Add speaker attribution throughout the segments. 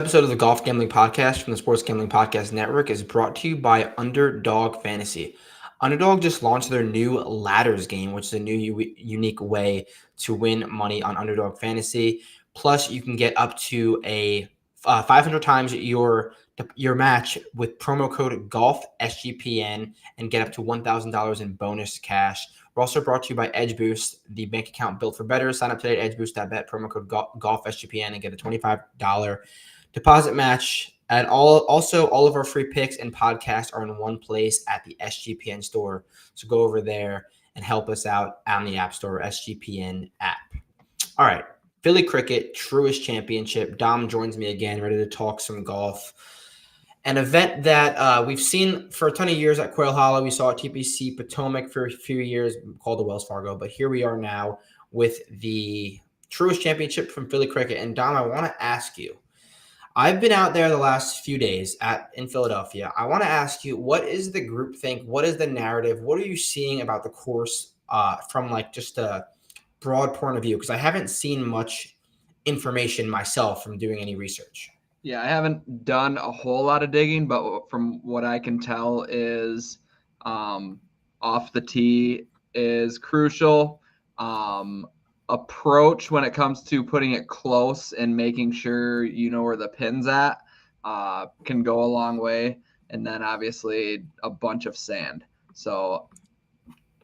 Speaker 1: Episode of the Golf Gambling Podcast from the Sports Gambling Podcast Network is brought to you by Underdog Fantasy. Underdog just launched their new ladders game, which is a new unique way to win money on Underdog Fantasy. Plus, you can get up to a 500 times your match with promo code GOLFSGPN and get up to $1,000 in bonus cash. We're also brought to you by Edge Boost, the bank account built for better. Sign up today at edgeboost.bet, promo code GOLFSGPN, and get a $25 deposit match. And all of our free picks and podcasts are in one place at the SGPN store. So go over there and help us out on the App Store, SGPN app. All right, Philly Cricket, Truist Championship. Dom joins me again, ready to talk some golf. An event that we've seen for a ton of years at Quail Hollow. We saw at TPC Potomac for a few years, called the Wells Fargo. But here we are now with the Truist Championship from Philly Cricket. And Dom, I want to ask you, I've been out there the last few days in Philadelphia. I want to ask you, what is the group think? What is the narrative? What are you seeing about the course from like just a broad point of view? Because I haven't seen much information myself from doing any research.
Speaker 2: Yeah, I haven't done a whole lot of digging, but from what I can tell is off the tee is crucial. Approach when it comes to putting it close and making sure you know where the pin's at can go a long way. And then obviously a bunch of sand. So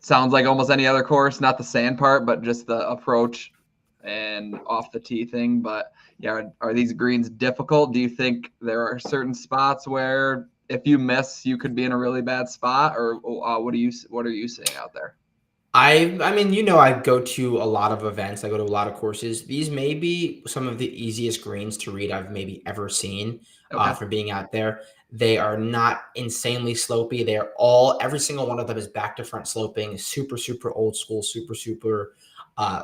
Speaker 2: sounds like almost any other course, not the sand part, but just the approach and off the tee thing. But yeah, are these greens difficult? Do you think there are certain spots where if you miss, you could be in a really bad spot, or what are you seeing out there?
Speaker 1: I mean, I go to a lot of events. I go to a lot of courses. These may be some of the easiest greens to read I've maybe ever seen for being out there. They are not insanely slopey. They are every single one of them is back to front sloping, super, super old school, super,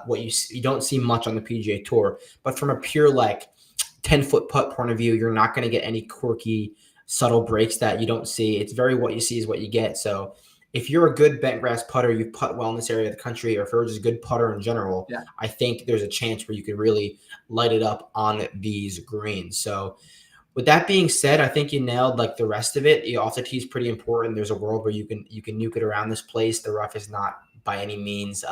Speaker 1: what you don't see much on the PGA Tour. But from a pure 10-foot putt point of view, you're not going to get any quirky, subtle breaks that you don't see. It's very what you see is what you get. So if you're a good bent grass putter, you putt well in this area of the country, or if you're just a good putter in general, I think there's a chance where you could really light it up on these greens. So with that being said, I think you nailed the rest of it. Off the tee is pretty important. There's a world where you can nuke it around this place. The rough is not by any means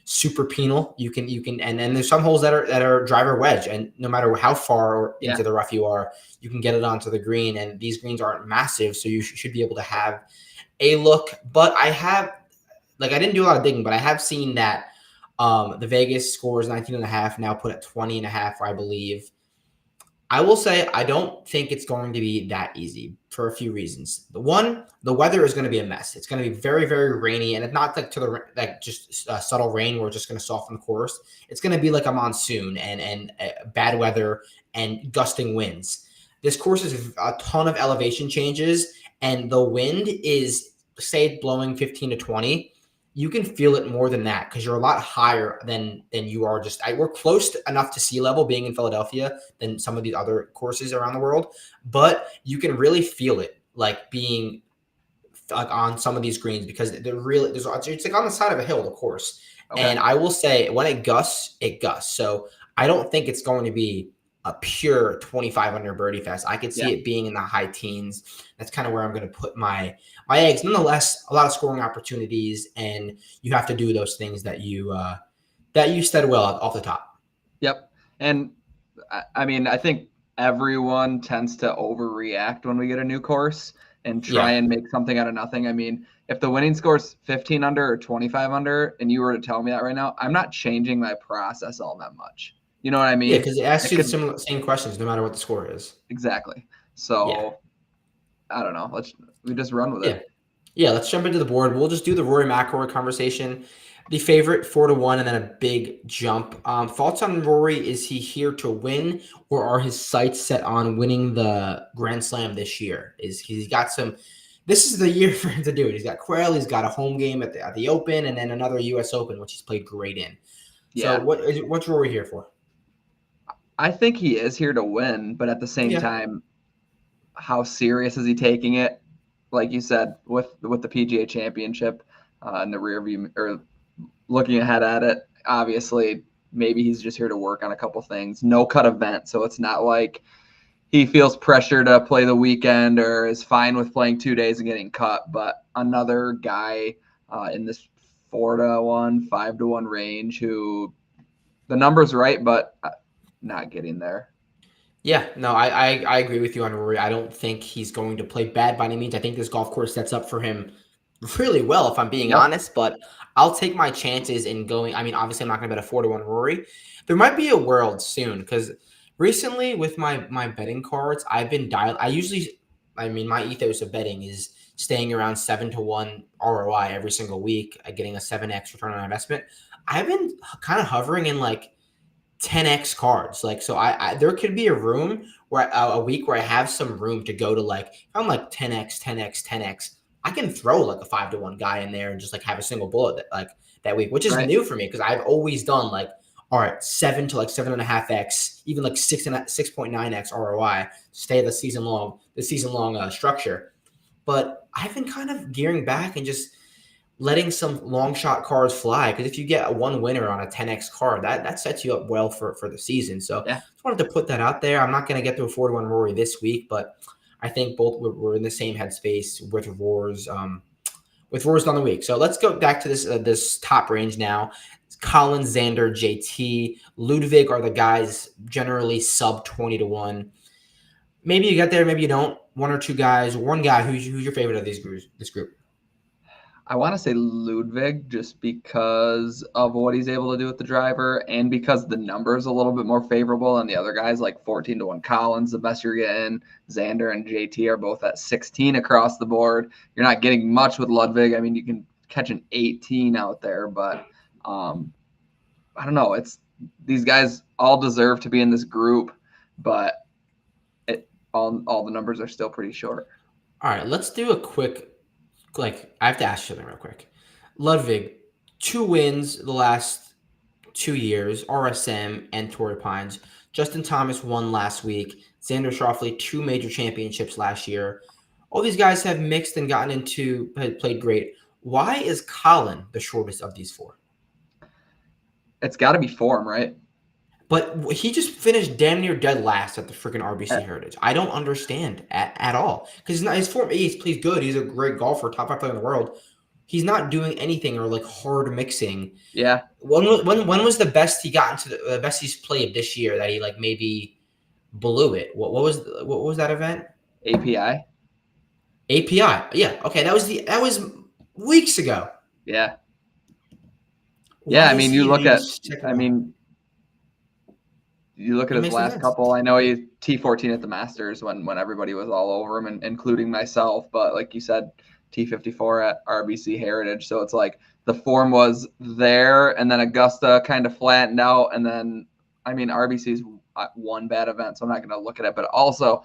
Speaker 1: super penal. You can and then there's some holes that are driver wedge, and no matter how far into the rough you are, you can get it onto the green. And these greens aren't massive, so you should be able to have a look. But I didn't do a lot of digging, but I have seen that the Vegas score is 19.5, now put at 20.5, I believe. I will say I don't think it's going to be that easy for a few reasons. The weather is going to be a mess. It's going to be very, very rainy, and it's not just subtle rain where it's just going to soften the course. It's going to be like a monsoon and bad weather and gusting winds. This course is a ton of elevation changes, and the wind is, say, blowing 15 to 20. You can feel it more than that because you're a lot higher than you are. We're close enough to sea level being in Philadelphia than some of these other courses around the world, but you can really feel it being on some of these greens because it's on the side of a hill, the course. Okay. And I will say when it gusts, it gusts. So I don't think it's going to be a pure 25 under birdie fest. I could see it being in the high teens. That's kind of where I'm going to put my eggs. Nonetheless, a lot of scoring opportunities, and you have to do those things that you said well off the top.
Speaker 2: Yep. And I mean, I think everyone tends to overreact when we get a new course and try and make something out of nothing. I mean, if the winning score is 15 under or 25 under, and you were to tell me that right now, I'm not changing my process all that much. You know what I mean?
Speaker 1: Yeah, because it asks you the same questions no matter what the score is.
Speaker 2: Exactly. So, I don't know. We just run with it.
Speaker 1: Yeah, let's jump into the board. We'll just do the Rory McIlroy conversation. The favorite 4-1, and then a big jump. Thoughts on Rory? Is he here to win, or are his sights set on winning the Grand Slam this year? He's got some? This is the year for him to do it. He's got Quail. He's got a home game at the Open, and then another U.S. Open, which he's played great in. So, what's Rory here for?
Speaker 2: I think he is here to win, but at the same time, how serious is he taking it? Like you said, with the PGA Championship in the rear view, or looking ahead at it, obviously maybe he's just here to work on a couple things. No cut event, so it's not like he feels pressure to play the weekend or is fine with playing 2 days and getting cut. But another guy in this 4-1, 5-1 range who the number's right, but not getting there.
Speaker 1: Yeah, no, I agree with you on Rory. I don't think he's going to play bad by any means. I think this golf course sets up for him really well, if I'm being
Speaker 2: Yep.
Speaker 1: honest. But I'll take my chances in going. I mean, obviously, I'm not going to bet a 4-1 Rory. There might be a world soon because recently with my betting cards, I've been dialed. I mean, my ethos of betting is staying around 7-1 ROI every single week, getting a 7x return on investment. I've been kind of hovering in like 10x cards. Like, so I there could be a room where a week where I have some room to go to, like, if I'm like 10x, 10x, 10x, I can throw like a 5-1 guy in there and just like have a single bullet that week, which is
Speaker 2: Right.
Speaker 1: new for me because I've always done like, all right, 7 to like 7.5x, even like 6.9x ROI, stay the season long structure. But I've been kind of gearing back and just letting some long shot cards fly, because if you get one winner on a 10x card, that sets you up well for the season. So
Speaker 2: Yeah.
Speaker 1: just wanted to put that out there. I'm not going to get to a 4-1 Rory this week, but I think both we're in the same headspace with Roars on the week. So let's go back to this top range now. Colin, Xander, JT, Ludwig are the guys generally sub 20-1. Maybe you get there, maybe you don't. One or two guys, one guy. Who's your favorite of this group?
Speaker 2: I want to say Ludwig just because of what he's able to do with the driver and because the number is a little bit more favorable than the other guys, like 14-1 Collins, the best you're getting. Xander and JT are both at 16 across the board. You're not getting much with Ludwig. I mean, you can catch an 18 out there, but I don't know. It's these guys all deserve to be in this group, but all the numbers are still pretty short.
Speaker 1: All right, let's do a quick, like, I have to ask you something real quick. Ludwig, 2 wins the last 2 years, RSM and Torrey Pines. Justin Thomas won last week. Xander Schauffele, 2 major championships last year. All these guys have mixed and played great. Why is Colin the shortest of these 4?
Speaker 2: It's got to be form, right?
Speaker 1: But he just finished damn near dead last at the freaking RBC Heritage. I don't understand at all. Because his form, he's good. He's a great golfer, top 5 player in the world. He's not doing anything or like hard mixing.
Speaker 2: Yeah.
Speaker 1: When was the best he got into the best he's played this year that he like maybe blew it? What was that event?
Speaker 2: API.
Speaker 1: API. Yeah. Okay. That was weeks ago.
Speaker 2: Yeah.
Speaker 1: Why
Speaker 2: I mean, you look at his last couple. I know he T14 at the Masters when everybody was all over him, including myself. But like you said, T54 at RBC Heritage. So it's like the form was there, and then Augusta kind of flattened out, and then I mean RBC's one bad event, so I'm not going to look at it. But also,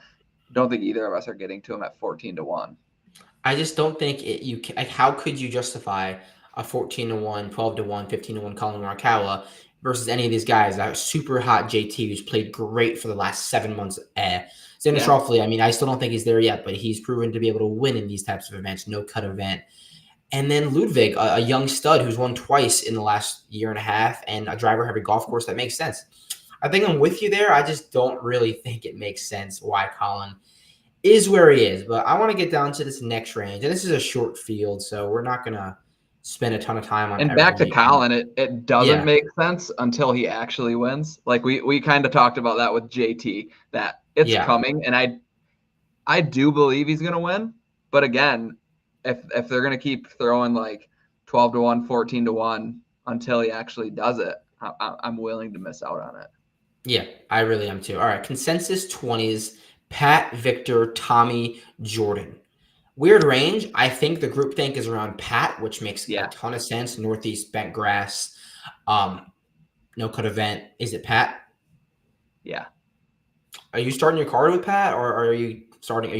Speaker 2: don't think either of us are getting to him at 14-1.
Speaker 1: I just don't think you can. Like, how could you justify a 14-1, 12-1, 15-1 Colin Morikawa versus any of these guys? That super hot JT who's played great for the last 7 months. Xander Schauffele, I mean, I still don't think he's there yet, but he's proven to be able to win in these types of events, no cut event. And then Ludwig, a young stud who's won twice in the last year and a half, and a driver-heavy golf course that makes sense. I think I'm with you there. I just don't really think it makes sense why Colin is where he is. But I want to get down to this next range, and this is a short field, so we're not going to spend a ton of time on
Speaker 2: and back to Colin, it doesn't make sense until he actually wins. Like we kind of talked about that with JT, that it's coming, and I do believe he's going to win. But again, if they're going to keep throwing like 12-1, 14-1 until he actually does it, I'm willing to miss out on it.
Speaker 1: Yeah, I really am too. All right, consensus 20s, Pat, Victor, Tommy, Jordan. Weird range. I think the group think is around Pat, which makes a ton of sense. Northeast bent grass, no cut event. Is it Pat?
Speaker 2: Yeah.
Speaker 1: Are you starting your card with Pat, or are you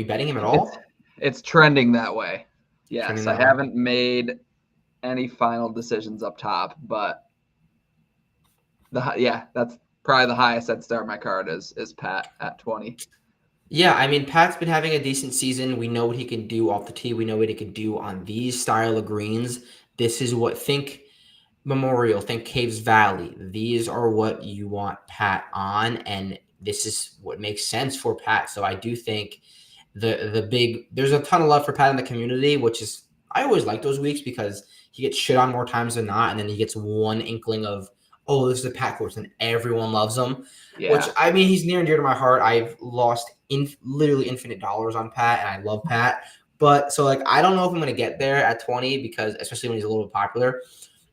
Speaker 1: betting him at all?
Speaker 2: It's trending that way. Yes, I haven't made any final decisions up top, but that's probably the highest I'd start my card is Pat at 20.
Speaker 1: Yeah, I mean, Pat's been having a decent season. We know what he can do off the tee. We know what he can do on these style of greens. This is what, think Memorial, think Caves Valley. These are what you want Pat on, and this is what makes sense for Pat. So I do think there's a ton of love for Pat in the community, which is, I always like those weeks because he gets shit on more times than not, and then he gets one inkling of, oh, this is a Pat course, and everyone loves him. Which,
Speaker 2: Yeah.
Speaker 1: I mean, he's near and dear to my heart. I've lost literally infinite dollars on Pat, and I love Pat. But so, like, I don't know if I'm going to get there at 20 because, especially when he's a little bit popular.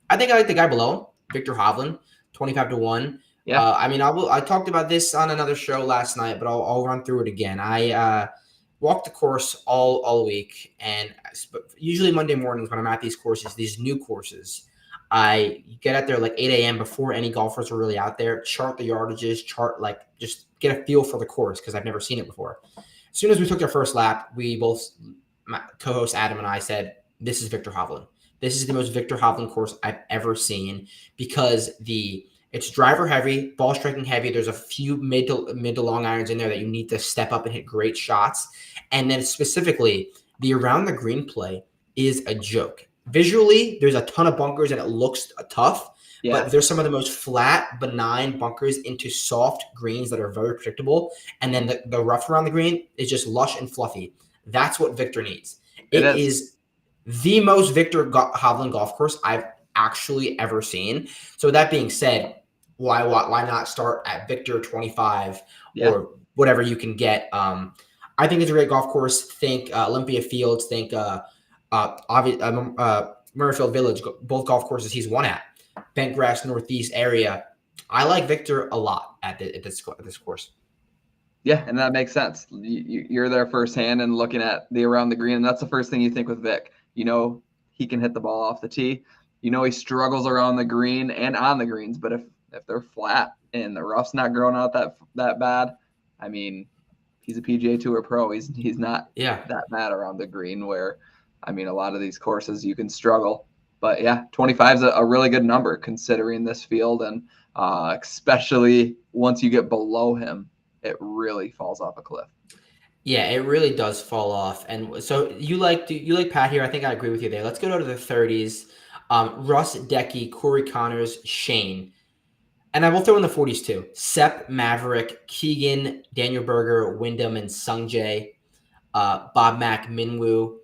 Speaker 1: I think I like the guy below him, Victor Hovland, 25-1.
Speaker 2: Yeah.
Speaker 1: I mean, I talked about this on another show last night, but I'll run through it again. I walked the course all week, and usually Monday mornings when I'm at these courses, these new courses, I get out there like 8 a.m. before any golfers are really out there, chart the yardages, just get a feel for the course because I've never seen it before. As soon as we took our first lap, we both, my co-host Adam and I said, this is Victor Hovland. This is the most Victor Hovland course I've ever seen because it's driver heavy, ball striking heavy. There's a few mid to long irons in there that you need to step up and hit great shots. And then specifically, the around the green play is a joke. Visually, there's a ton of bunkers and it looks tough, but there's some of the most flat, benign bunkers into soft greens that are very predictable. And then the rough around the green is just lush and fluffy. That's what Victor needs. It is the most Victor Hovland golf course I've actually ever seen. So that being said, why not start at Victor 25 or whatever you can get? I think it's a great golf course. Think Olympia Fields. Think Murrayfield Village. Both golf courses he's won at. Bentgrass Northeast area. I like Victor a lot at this course.
Speaker 2: Yeah, and that makes sense. You're there firsthand and looking at the around the green, and that's the first thing you think with Vic. You know, he can hit the ball off the tee. You know, he struggles around the green and on the greens, but if they're flat and the rough's not growing out that bad, I mean, he's a PGA Tour pro. He's not that bad around the green where, I mean, a lot of these courses you can struggle. But yeah, 25 is a really good number considering this field, and especially once you get below him, it really falls off a cliff.
Speaker 1: Yeah, it really does fall off. And so you like Pat here. I think I agree with you there. Let's go to the 30s. Russ Decky, Corey Connors, Shane. And I will throw in the 40s too. Sepp, Maverick, Keegan, Daniel Berger, Wyndham, and Sungjae. Bob Mack, Minwoo.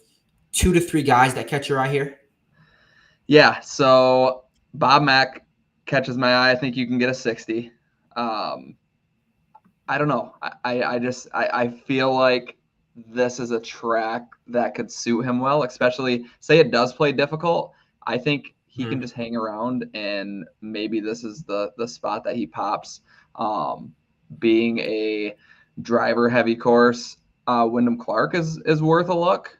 Speaker 1: 2 to 3 guys that catch your eye here?
Speaker 2: Yeah, so Bob Mack catches my eye. I think you can get a 60. I don't know. I feel like this is a track that could suit him well, especially say it does play difficult. I think he can just hang around, and maybe this is the spot that he pops. Being a driver heavy course, Wyndham Clark is worth a look.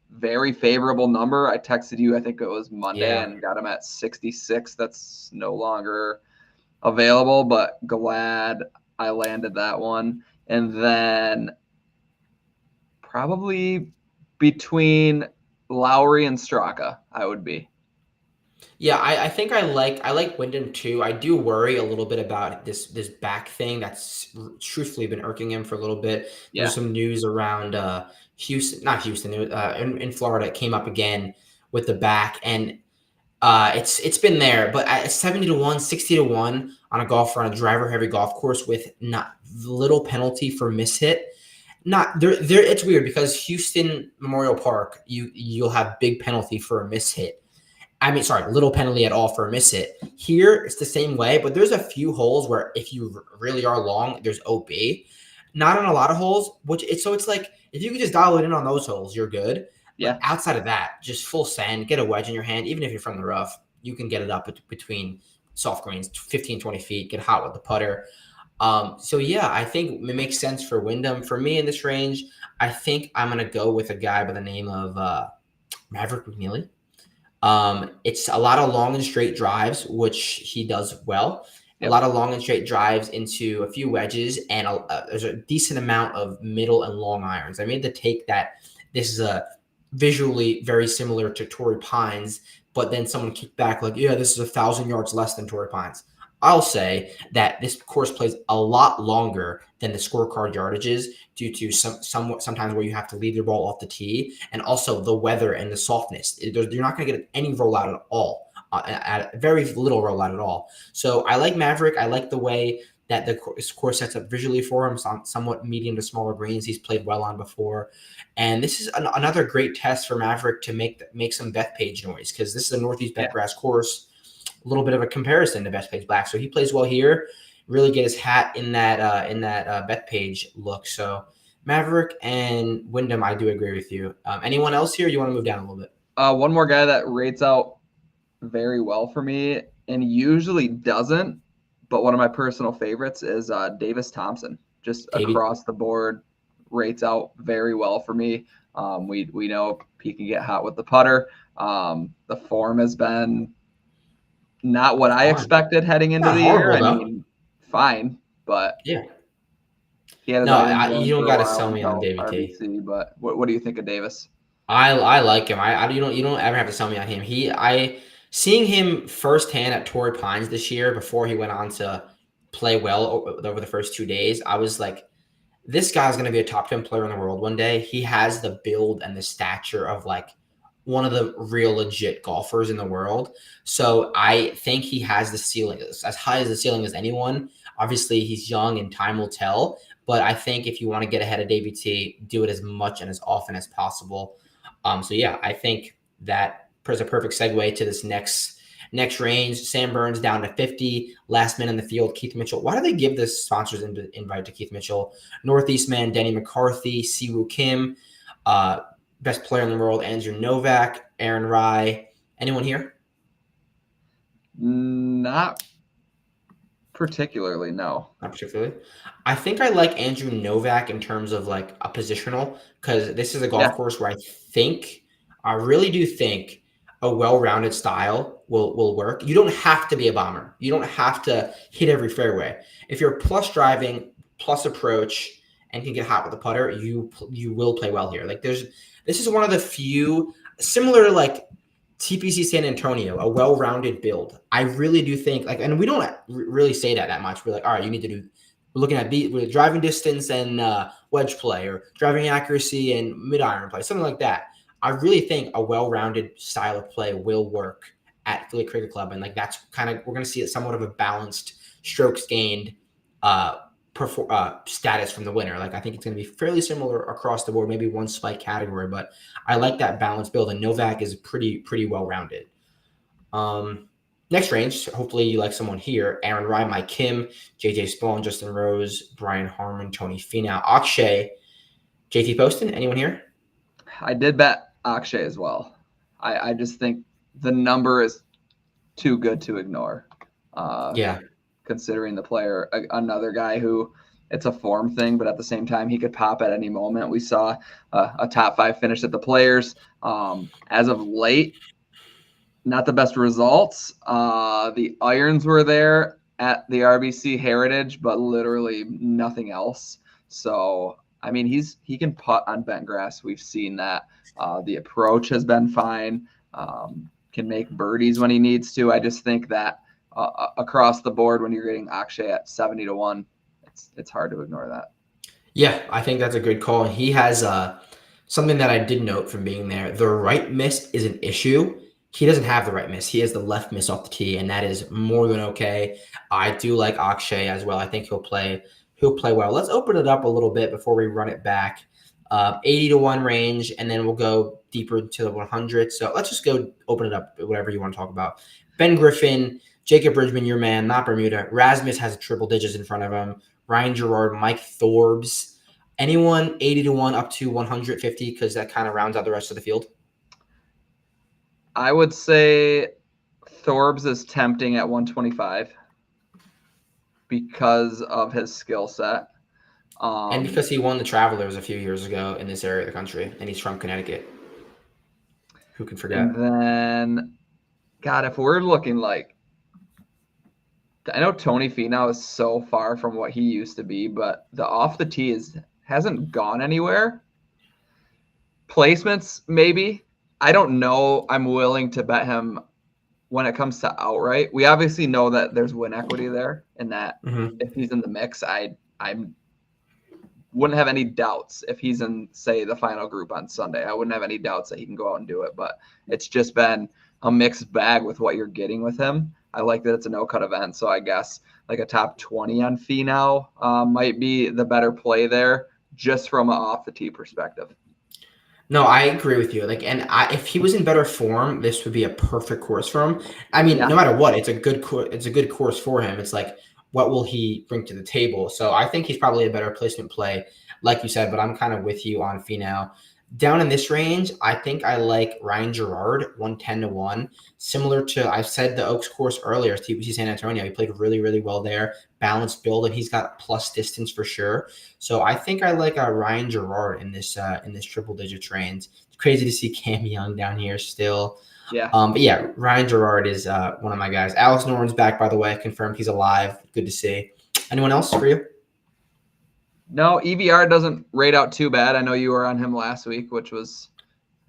Speaker 2: Very favorable number. I texted you, I think it was Monday, and got him at 66. That's no longer available, but glad I landed that one. And then probably between Lowry and Straka, I would be.
Speaker 1: Yeah, I think I like Wyndham too. I do worry a little bit about this back thing that's truthfully been irking him for a little bit. There's some news around Houston, in Florida. It came up again with the back, and it's been there, but at 70-1, 60-1 on a golfer on a driver heavy golf course with not little penalty for mishit. Not there. It's weird because Houston Memorial Park, you'll have big penalty for a mishit. I mean, sorry, little penalty at all for a mishit. Here, it's the same way, but there's a few holes where if you really are long, there's OB. Not on a lot of holes, so it's like if you could just dial it in on those holes, you're good. But outside of that, just full sand, get a wedge in your hand. Even if you're from the rough, you can get it up between soft greens, 15, 20 feet, get hot with the putter. So yeah, I think it makes sense for Wyndham. For me in this range, I think I'm going to go with a guy by the name of Maverick McNeely. It's a lot of long and straight drives, which he does well. A lot of long and straight drives into a few wedges, and there's a decent amount of middle and long irons. I made the take that this is a visually very similar to Torrey Pines, but then someone kicked back like, yeah, this is 1,000 yards less than Torrey Pines. I'll say that this course plays a lot longer than the scorecard yardages due to sometimes where you have to leave your ball off the tee, and also the weather and the softness. You're not going to get any rollout at all, very little rollout at all. So I like Maverick. I like the way that the course sets up visually for him, somewhat medium to smaller greens he's played well on before. And this is another great test for Maverick to make some Bethpage noise, because this is a Northeast Bentgrass course, a little bit of a comparison to Bethpage Black. So he plays well here, really get his hat in that Bethpage look. So Maverick and Wyndham, I do agree with you. Anyone else here? You want to move down a little bit?
Speaker 2: One more guy that rates out very well for me and usually doesn't, but one of my personal favorites is Davis Thompson. Just across the board, rates out very well for me. We know he can get hot with the putter. The form has been not what I expected heading into the year. I mean, fine, but
Speaker 1: yeah.
Speaker 2: He had
Speaker 1: you don't got to sell me on Davey
Speaker 2: T. But what do you think of Davis?
Speaker 1: I like him. You don't ever have to sell me on him. Seeing him firsthand at Torrey Pines this year before he went on to play well over the first 2 days, I was like, this guy's going to be a top 10 player in the world one day. He has the build and the stature of like one of the real legit golfers in the world. So I think he has the ceiling, as high as the ceiling as anyone. Obviously, he's young and time will tell. But I think if you want to get ahead of Davey T, do it as much and as often as possible. So yeah, I think that is a perfect segue to this next range. Sam Burns down to 50, last man in the field, Keith Mitchell. Why do they give this sponsors invite to Keith Mitchell? Northeast man, Denny McCarthy, Siwoo Kim, best player in the world, Andrew Novak, Aaron Rai. Anyone here?
Speaker 2: Not particularly, no.
Speaker 1: Not particularly. I think I like Andrew Novak in terms of like a positional, because this is a golf course where I really do think a well-rounded style will work. You don't have to be a bomber. You don't have to hit every fairway. If you're plus driving, plus approach, and can get hot with the putter, you will play well here. Like this is one of the few, similar to like TPC San Antonio, a well-rounded build. I really do think and we don't really say that much. We're like, all right, you need to do. We're looking at with driving distance and wedge play, or driving accuracy and mid-iron play, something like that. I really think a well-rounded style of play will work at Philly Cricket Club, and like that's kind of, we're going to see somewhat of a balanced strokes gained status from the winner. Like I think it's going to be fairly similar across the board, maybe one slight category, but I like that balanced build, and Novak is pretty well-rounded. Next range, hopefully you like someone here: Aaron Rai, Mike Kim, JJ Spawn, Justin Rose, Brian Harmon, Tony Finau, Akshay, JT Poston. Anyone here?
Speaker 2: I did bet Akshay as well. I just think the number is too good to ignore. Considering the player, another guy who it's a form thing, but at the same time, he could pop at any moment. We saw a top 5 finish at the Players. As of late, not the best results. The irons were there at the RBC Heritage, but literally nothing else. So, I mean, he can putt on bent grass. We've seen that. The approach has been fine. Can make birdies when he needs to. I just think that across the board, when you're getting Akshay at 70-1, it's hard to ignore that.
Speaker 1: Yeah, I think that's a good call. And he has something that I did note from being there. The right miss is an issue. He doesn't have the right miss. He has the left miss off the tee, and that is more than okay. I do like Akshay as well. I think he'll play well. Let's open it up a little bit before we run it back. 80-1 range, and then we'll go deeper to the 100. So let's just go open it up, whatever you want to talk about. Ben Griffin, Jacob Bridgman, your man, not Bermuda. Rasmus has triple digits in front of him. Ryan Gerard, Mike Thorbs. Anyone 80-1 up to 150, because that kind of rounds out the rest of the field?
Speaker 2: I would say Thorbs is tempting at 125 because of his skill set.
Speaker 1: And because he won the Travelers a few years ago in this area of the country, and he's from Connecticut. Who can forget?
Speaker 2: And then, God, if we're looking like, I know Tony Finau is so far from what he used to be, but the off the tee hasn't gone anywhere. Placements, maybe. I don't know. I'm willing to bet him when it comes to outright. We obviously know that there's win equity there, and that if he's in the mix, I wouldn't have any doubts if he's in, say, the final group on Sunday. I wouldn't have any doubts that he can go out and do it, but it's just been a mixed bag with what you're getting with him. I like that it's a no-cut event, so I guess like a top 20 on Finau might be the better play there, just from an off the tee perspective.
Speaker 1: No, I agree with you. Like, and if he was in better form, this would be a perfect course for him. I mean,
Speaker 2: Yeah.
Speaker 1: no matter what, it's a good course for him. It's like, what will he bring to the table? So I think he's probably a better placement play, like you said. But I'm kind of with you on Finau. Down in this range, I think I like Ryan Gerard, 110-1. Similar to, I said, the Oaks course earlier, TPC San Antonio. He played really, really well there. Balanced build, and he's got plus distance for sure. So I think I like Ryan Gerard in this triple digits range. It's crazy to see Cam Young down here still.
Speaker 2: Yeah.
Speaker 1: But yeah, Ryan Gerard is one of my guys. Alex Noren's back, by the way. Confirmed he's alive. Good to see. Anyone else for you?
Speaker 2: No, EVR doesn't rate out too bad. I know you were on him last week, which was,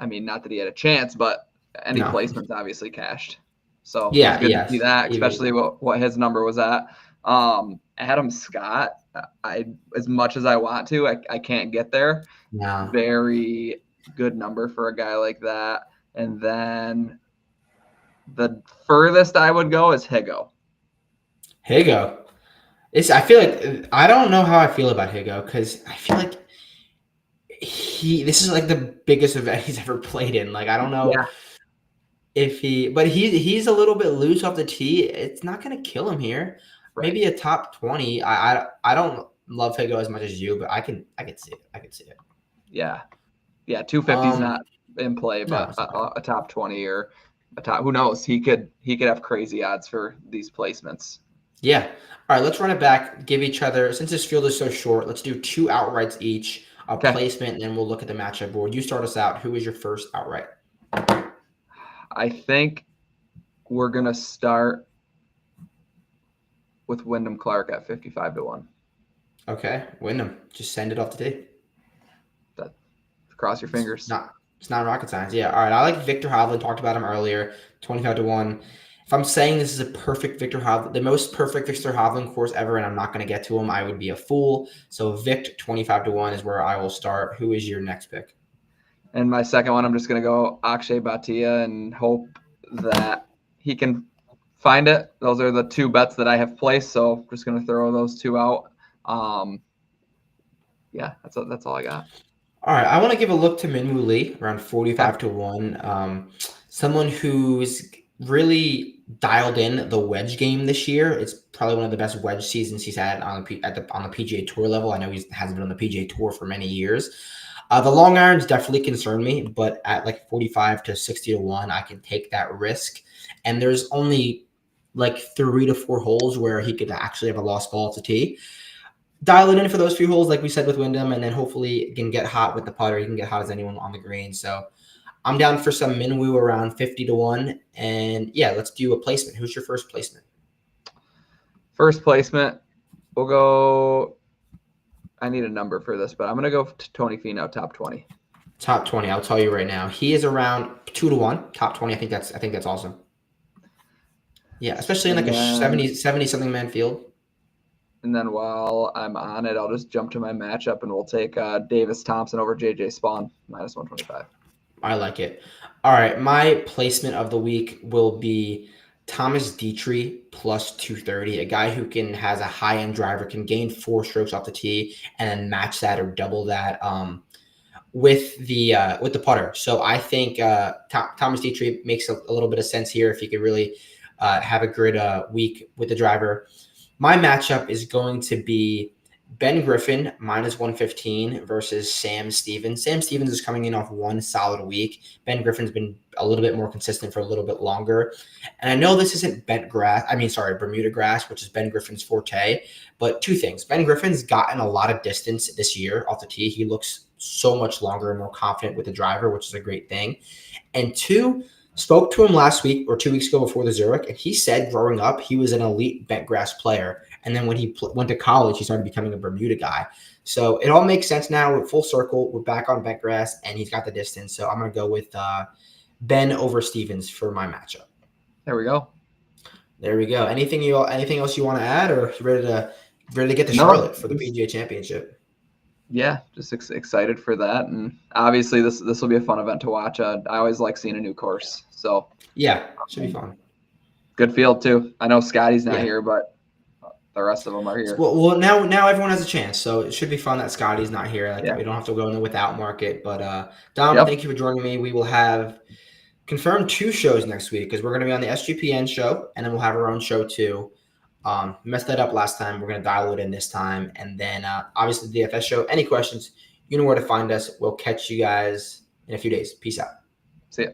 Speaker 2: I mean, not that he had a chance, but any placements obviously cashed. So
Speaker 1: yeah,
Speaker 2: it was good to see that, especially what his number was at. Adam Scott, as much as I want to, I can't get there.
Speaker 1: No.
Speaker 2: Very good number for a guy like that. And then the furthest I would go is Higo.
Speaker 1: I feel like I don't know how I feel about Higo, because I feel like this is like the biggest event he's ever played in. Like, I don't know if he's a little bit loose off the tee. It's not going to kill him here. Right. Maybe a top 20. I don't love Higo as much as you, but I can see it.
Speaker 2: Yeah. 250 is not in play, but a top 20 or a top, who knows? He could have crazy odds for these placements.
Speaker 1: Yeah. All right, let's run it back, give each other, since this field is so short, let's do 2 outrights each, placement, and then we'll look at the matchup board. You start us out. Who is your first outright?
Speaker 2: I think we're going to start with Wyndham Clark at 55-1.
Speaker 1: Okay, Wyndham. Just send it off the tee.
Speaker 2: Cross your fingers.
Speaker 1: It's not rocket science. Yeah. All right. I like Victor Hovland. Talked about him earlier. 25-1. If I'm saying this is a perfect Victor Hovland, the most perfect Victor Hovland course ever, and I'm not going to get to him, I would be a fool. So Vic 25-1 is where I will start. Who is your next pick?
Speaker 2: And my second one, I'm just going to go Akshay Bhatia and hope that he can find it. Those are the 2 bets that I have placed, so just going to throw those 2 out. Yeah, that's all I got.
Speaker 1: All right, I want to give a look to Minwoo Lee, around 45-1. Someone who's really dialed in the wedge game this year. It's probably one of the best wedge seasons he's had on the PGA Tour level. I know he hasn't been on the PGA Tour for many years. The long irons definitely concern me, but at like 45 to 60-1, I can take that risk. And there's only like 3 to 4 holes where he could actually have a lost ball to tee. Dial it in for those few holes, like we said with Wyndham, and then hopefully he can get hot with the putter. He can get hot as anyone on the green. So I'm down for some Minwoo around 50-1. And yeah, let's do a placement. Who's your first placement?
Speaker 2: First placement, we'll go. I need a number for this, but I'm going to go to Tony Finau, top 20.
Speaker 1: Top 20. I'll tell you right now. He is around 2-1. Top 20. I think that's awesome. Yeah, especially in like a 70 something man field.
Speaker 2: And then while I'm on it, I'll just jump to my matchup, and we'll take Davis Thompson over JJ Spawn, -125.
Speaker 1: I like it. All right, my placement of the week will be Thomas Dietrich +230, a guy who has a high-end driver, can gain 4 strokes off the tee, and then match that or double that with the putter. So I think Thomas Dietrich makes a little bit of sense here if he could really have a good week with the driver. My matchup is going to be Ben Griffin -115 versus Sam Stevens. Sam Stevens is coming in off 1 solid week. Ben Griffin's been a little bit more consistent for a little bit longer. And I know this isn't Bermuda grass, which is Ben Griffin's forte. But 2 things. Ben Griffin's gotten a lot of distance this year off the tee. He looks so much longer and more confident with the driver, which is a great thing. And 2, spoke to him last week or 2 weeks ago before the Zurich, and he said growing up he was an elite bent grass player. And then when he went to college, he started becoming a Bermuda guy. So it all makes sense now. We're full circle. We're back on bent grass, and he's got the distance. So I'm going to go with Ben over Stevens for my matchup.
Speaker 2: There we go.
Speaker 1: Anything else you want to add, or ready to get to Charlotte for the PGA Championship?
Speaker 2: Yeah, just excited for that, and obviously this will be a fun event to watch. I always like seeing a new course, so
Speaker 1: yeah, should be fun.
Speaker 2: Good field too. I know Scotty's not
Speaker 1: Yeah.
Speaker 2: here, but the rest of them are here.
Speaker 1: Well, now everyone has a chance, so it should be fun that Scotty's not here. Like,
Speaker 2: Yeah.
Speaker 1: we don't have to go in the without market. But Dom,
Speaker 2: Yep.
Speaker 1: thank you for joining me. We will have confirmed 2 shows next week because we're going to be on the SGPN show, and then we'll have our own show too. Messed that up last time. We're going to dial it in this time, and then obviously the DFS show. Any questions? You know where to find us. We'll catch you guys in a few days. Peace out.
Speaker 2: See ya.